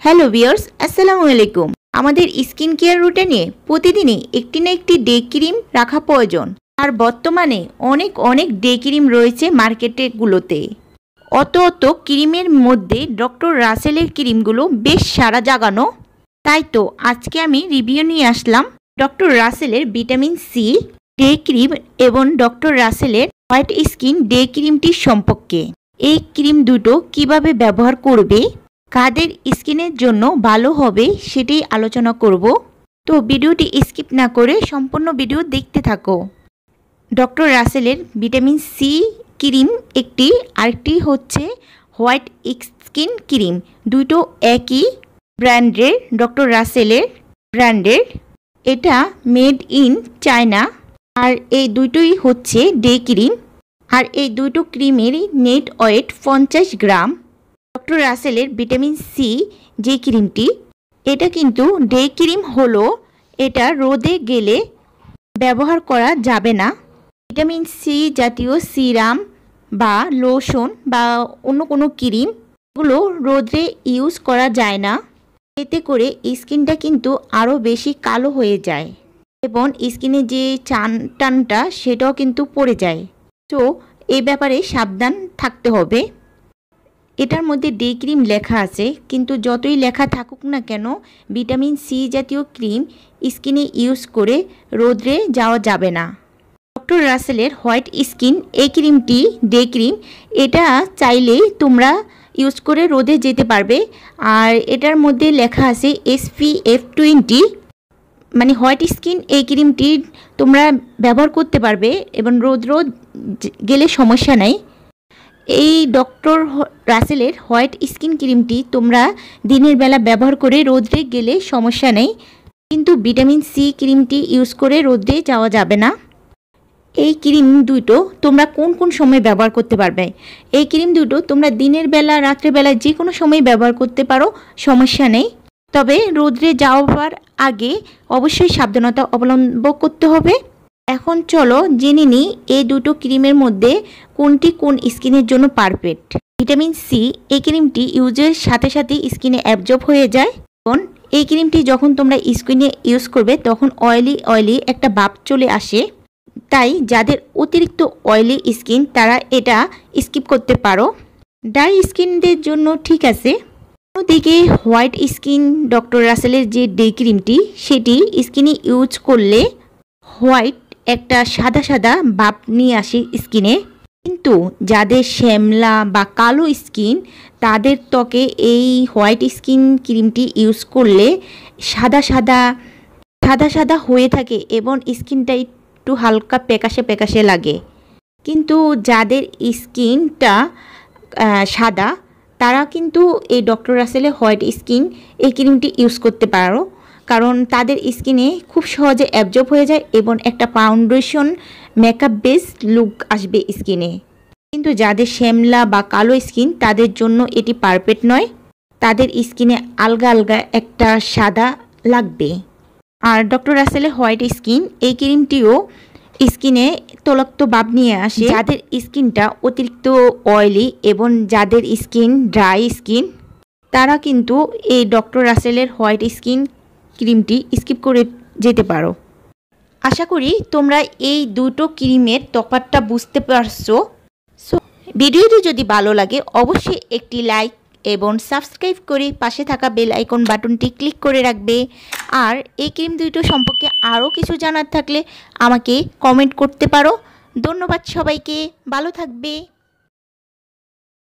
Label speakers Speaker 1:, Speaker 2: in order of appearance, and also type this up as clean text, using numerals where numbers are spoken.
Speaker 1: Hello viewers, আসসালামু আলাইকুম। আমাদের স্কিন কেয়ার রুটিনে প্রতিদিনই একটি না একটি ডে ক্রিম রাখা প্রয়োজন। আর বর্তমানে অনেক ডে ক্রিম রয়েছে মার্কেটগুলোতে। অত ক্রিমের মধ্যে ডক্টর রাসেলের ক্রিমগুলো বেশ সাড়া জাগানো। তাই তো আজকে আমি রিভিউ নিয়ে আসলাম ডক্টর রাসেলের ভিটামিন সি ডে ক্রিম এবং ডক্টর রাসেলের হোয়াইট স্কিন ডে ক্রিমটির সম্পর্কে। এই ক্রিম দুটো কিভাবে ব্যবহার করবে, কাদের স্কিনের জন্য ভালো হবে সেটাই আলোচনা করব। তো ভিডিওটি স্কিপ না করে সম্পূর্ণ ভিডিও দেখতে থাকো। ডক্টর রাসেলের ভিটামিন সি ক্রিম একটি, আরেকটি হচ্ছে হোয়াইট স্কিন ক্রিম। দুটো একই ব্র্যান্ডের, ডক্টর রাসেলের ব্র্যান্ডের। এটা মেড ইন চায়না। আর এই দুটোই হচ্ছে ডে ক্রিম। আর এই দুটো ক্রিমের নেট ওয়েট 50 গ্রাম। ডক্টর রাসেলের ভিটামিন সি যে ক্রিমটি, এটা কিন্তু ডে ক্রিম হলো, এটা রোদে গেলে ব্যবহার করা যাবে না। ভিটামিন সি জাতীয় সিরাম বা লোশন বা অন্য কোনো ক্রিম, এগুলো রোদে ইউজ করা যায় না। এতে করে স্কিনটা কিন্তু আরও বেশি কালো হয়ে যায় এবং স্কিনে যে টানটা সেটাও কিন্তু পড়ে যায়। তো এই ব্যাপারে সাবধান থাকতে হবে। এটার মধ্যে ডে ক্রিম লেখা আছে, কিন্তু যতই লেখা থাকুক না কেন ভিটামিন সি জাতীয় ক্রিম স্কিনে ইউজ করে রোদে যাওয়া যাবে না। ডক্টর রাসেলের হোয়াইট স্কিন এই ক্রিমটি ডে ক্রিম, এটা চাইলে তোমরা ইউজ করে রোদে যেতে পারবে। আর এটার মধ্যে লেখা আছে SPF 20, মানে হোয়াইট স্কিন এই ক্রিমটি তোমরা ব্যবহার করতে পারবে এবং রোদ গেলে সমস্যা নাই। এই ডক্টর রাসেলের হোয়াইট স্কিন ক্রিমটি তোমরা দিনের বেলা ব্যবহার করে রোদে গেলে সমস্যা নেই, কিন্তু ভিটামিন সি ক্রিমটি ইউজ করে রোদে যাওয়া যাবে না। এই ক্রিম দুটো তোমরা কোন সময় ব্যবহার করতে পারবে? এই ক্রিম দুটো তোমরা দিনের বেলা, রাত্রেবেলা যে কোনো সময় ব্যবহার করতে পারো, সমস্যা নেই। তবে রোদে যাওয়ার আগে অবশ্যই সাবধানতা অবলম্বন করতে হবে। এখন চলো জেনে নিই এই দুটো ক্রিমের মধ্যে কোনটি কোন স্কিনের জন্য পারফেক্ট। ভিটামিন সি এই ক্রিমটি ইউজের সাথে সাথে স্কিনে অ্যাবজর্ব হয়ে যায় এবং এই ক্রিমটি যখন তোমরা স্কিনে ইউজ করবে তখন অয়েলি একটা ভাব চলে আসে। তাই যাদের অতিরিক্ত অয়েলি স্কিন তারা এটা স্কিপ করতে পারো। ড্রাই স্কিনদের জন্য ঠিক আছে। অন্যদিকে হোয়াইট স্কিন ডক্টর রাসেলের যে ডে ক্রিমটি, সেটি স্কিনে ইউজ করলে হোয়াইট একটা সাদা ভাব নিয়ে আসে স্কিনে। কিন্তু যাদের শ্যামলা বা কালো স্কিন, তাদের ত্বকে এই হোয়াইট স্কিন ক্রিমটি ইউজ করলে সাদা হয়ে থাকে এবং স্কিনটা একটু হালকা প্যাকাশে লাগে। কিন্তু যাদের স্কিনটা সাদা, তারা কিন্তু এই ডক্টর রাসেলের হোয়াইট স্কিন এই ক্রিমটি ইউজ করতে পারো, কারণ তাদের স্কিনে খুব সহজে অ্যাবজর্ব হয়ে যায় এবং একটা ফাউন্ডেশন মেকআপ বেস লুক আসবে স্কিনে। কিন্তু যাদের শ্যামলা বা কালো স্কিন, তাদের জন্য এটি পারফেক্ট নয়। তাদের স্কিনে আলগা একটা সাদা লাগবে। আর ডক্টর রাসেলের হোয়াইট স্কিন এই ক্রিমটিও স্কিনে তৈলাক্ত ভাব নিয়ে আসে। যাদের স্কিনটা অতিরিক্ত অয়েলি এবং যাদের স্কিন ড্রাই স্কিন, তারা কিন্তু এই ডক্টর রাসেলের হোয়াইট স্কিন ক্রিমটি স্কিপ করে যেতে পারো। আশা করি তোমরা এই দুটো ক্রিমের তফাৎটা বুঝতে পারছো। সো ভিডিওটি যদি ভালো লাগে অবশ্যই একটি লাইক এবং সাবস্ক্রাইব করে পাশে থাকা বেল আইকন বাটনটি ক্লিক করে রাখবে। আর এই ক্রিম দুটো সম্পর্কে আরও কিছু জানার থাকলে আমাকে কমেন্ট করতে পারো। ধন্যবাদ সবাইকে, ভালো থাকবে।